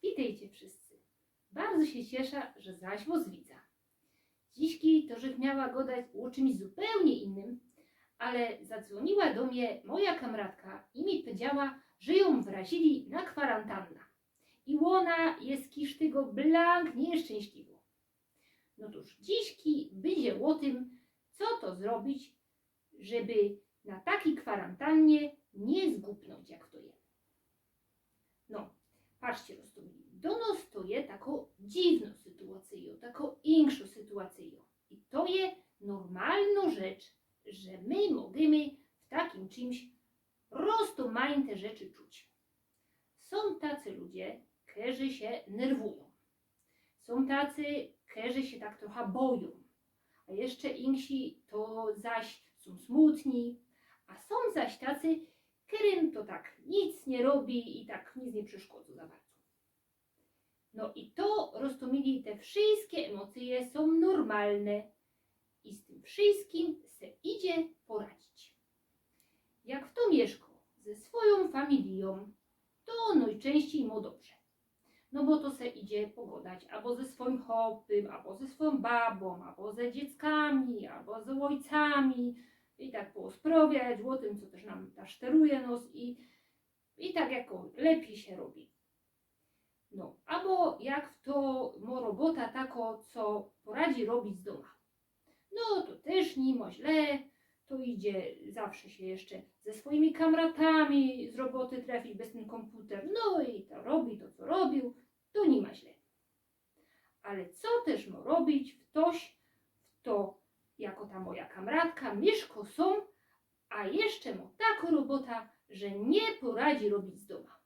Witajcie wszyscy. Bardzo się cieszę, że zaś was widzę. Dziśki to, żech miała gadać o czymś zupełnie innym, ale zadzwoniła do mnie moja kamratka i mi powiedziała, że ją wrazili na kwarantannę. I ona jest kiż tego blank nieszczęśliwo. No toż dziśki będzie o tym, co to zrobić, żeby na takiej kwarantannie nie zgupnąć, jak to jest. No, patrzcie, rozumiem. Do nas to jest taką dziwną sytuacją, taką inkszą sytuacją. I to jest normalna rzecz, że my możemy w takim czymś rozmaite rzeczy czuć. Są tacy ludzie, którzy się nerwują. Są tacy, którzy się tak trochę boją. A jeszcze insi to zaś są smutni. A są zaś tacy, którym to tak nic nie robi i tak nic nie przeszkodzi za bardzo. No i to, rozumili, te wszystkie emocje są normalne i z tym wszystkim se idzie poradzić. Jak w to mieszka ze swoją familią, to najczęściej mu dobrze. No bo to se idzie pogadać albo ze swoim chłopem, albo ze swoją babą, albo ze dzieckami, albo ze ojcami i tak posprawiać o tym, co też nam szteruje nos i tak jako lepiej się robi. No, albo jak to ma robota tako, co poradzi robić z doma. No, to też nie ma źle, to idzie zawsze się jeszcze ze swoimi kamratami z roboty trafić bez ten komputer, no i to robi to, co robił, to nie ma źle. Ale co też ma robić ktoś, w to jako ta moja kamratka mieszko są, a jeszcze ma taką robota, że nie poradzi robić z doma.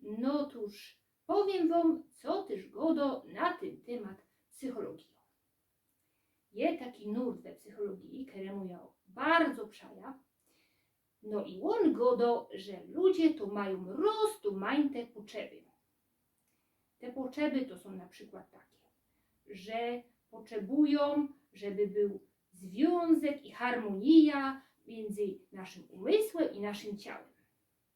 No tuż, powiem wam, co też godo na ten temat psychologii. Je taki nurt we psychologii, któremu ja bardzo przaja. No i on godo, że ludzie to mają rozmaite potrzeby. Te potrzeby to są na przykład takie, że potrzebują, żeby był związek i harmonia między naszym umysłem i naszym ciałem.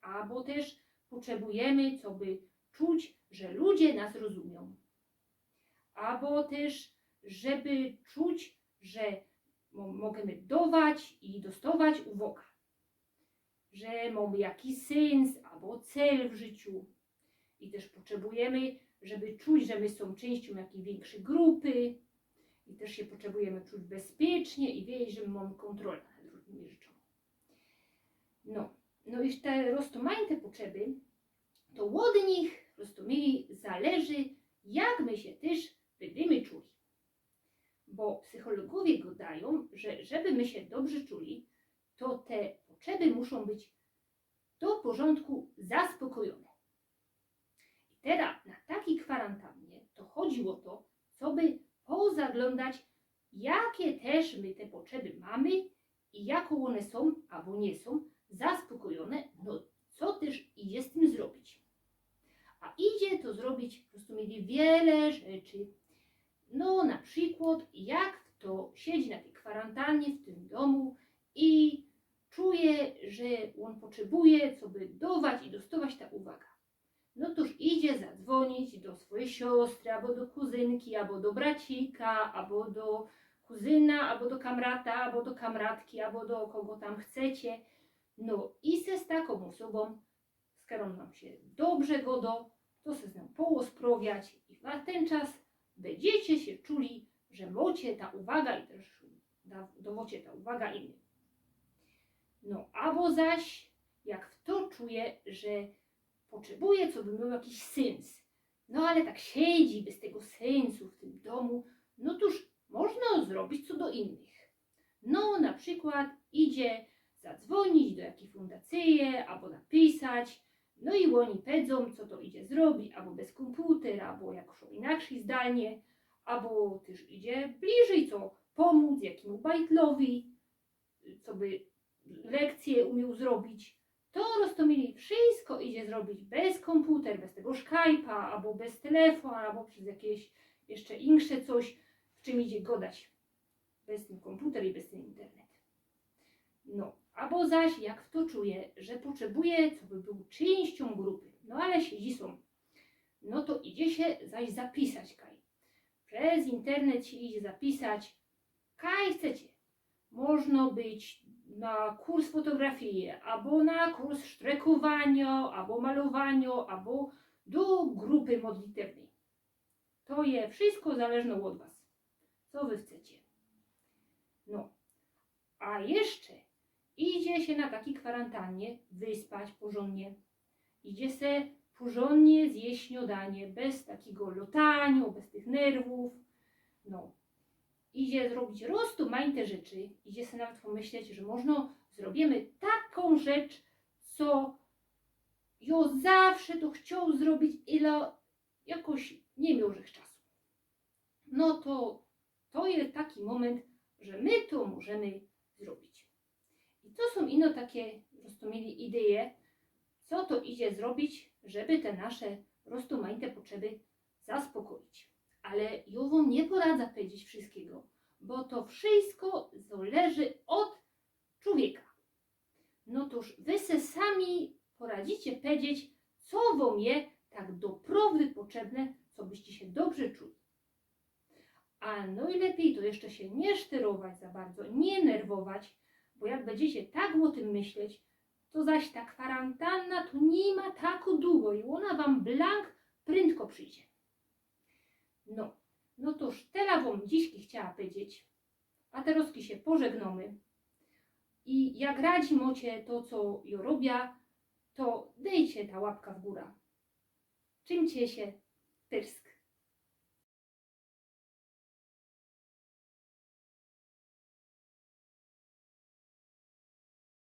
Albo też potrzebujemy, co by czuć, że ludzie nas rozumią. Albo też, żeby czuć, że możemy dawać i dostawać uwagę. Że mamy jakiś sens albo cel w życiu. I też potrzebujemy, żeby czuć, że my są częścią jakiejś większej grupy. I też się potrzebujemy czuć bezpiecznie i wiedzieć, że my mamy kontrolę nad różnymi rzeczami. No i te rozmaite potrzeby, to od nich, rozumieli, zależy, jak my się też będziemy czuli. Bo psychologowie gadają, że żeby my się dobrze czuli, to te potrzeby muszą być do porządku zaspokojone. I teraz na takiej kwarantannie to chodzi o to, co by pozaglądać, jakie też my te potrzeby mamy i jaką one są albo nie są zaspokojone, no co też idzie z tym zrobić. A idzie to zrobić, po prostu mieli wiele rzeczy. No na przykład jak to siedzi na tej kwarantannie w tym domu i czuje, że on potrzebuje, co by dawać i dostawać ta uwaga. No toż idzie zadzwonić do swojej siostry, albo do kuzynki, albo do bracika, albo do kuzyna, albo do kamrata, albo do kamratki, albo do kogo tam chcecie. No i se z taką osobą, z którą nam się dobrze godo, to se z nią połosprowiać i w ten czas będziecie się czuli, że macie ta uwaga i też dowocie ta uwaga innym. No, albo zaś, jak w to czuje, że potrzebuje, co by miał jakiś sens. No ale tak siedzi bez tego sensu w tym domu, no toż można zrobić co do innych. No na przykład idzie zadzwonić do jakiej fundacji, albo napisać, no i oni powiedzą, co to idzie zrobić, albo bez komputera, albo jakoś inaczej zdalnie, albo też idzie bliżej, co pomóc jakiemu bajtlowi, co by lekcje umiał zrobić. To rozumiem, wszystko idzie zrobić bez komputer, bez tego Skype'a, albo bez telefonu, albo przez jakieś jeszcze insze coś, w czym idzie gadać. Bez ten komputer i bez ten internet. No, albo zaś jak w to czuje, że potrzebuje, co by był częścią grupy. No ale siedzi są no to idzie się zaś zapisać kaj. Przez internet się idzie zapisać, kaj chcecie. Można być na kurs fotografii, albo na kurs sztrekowania, albo malowania, albo do grupy modlitewnej. To je wszystko zależne od was, co wy chcecie. No, a jeszcze idzie się na taki kwarantannie wyspać porządnie. Idzie se porządnie zjeść śniadanie, bez takiego lotania, bez tych nerwów. No, idzie zrobić rozmaite rzeczy, idzie sobie nawet pomyśleć, że można zrobimy taką rzecz, co ja zawsze to chciał zrobić, ile jakoś nie miał żech czasu. No to jest taki moment, że my to możemy zrobić. I to są ino takie roztomilne idee, co to idzie zrobić, żeby te nasze rozmaite potrzeby zaspokoić. Ale ja wam nie poradzę powiedzieć wszystkiego, bo to wszystko zależy od człowieka. No toż wy se sami poradzicie powiedzieć, co wam je tak doprawdy potrzebne, co byście się dobrze czuli. A najlepiej to jeszcze się nie sztyrować za bardzo, nie nerwować, bo jak będziecie tak o tym myśleć, to zaś ta kwarantanna to nie ma tak długo i ona wam blank prędko przyjdzie. No toż tyle wam dziśki chciała powiedzieć, a teraz się pożegnamy. I jak radzi mocie to, co ja robię, to dejcie ta łapka w górę. Czymcie się tyrsk.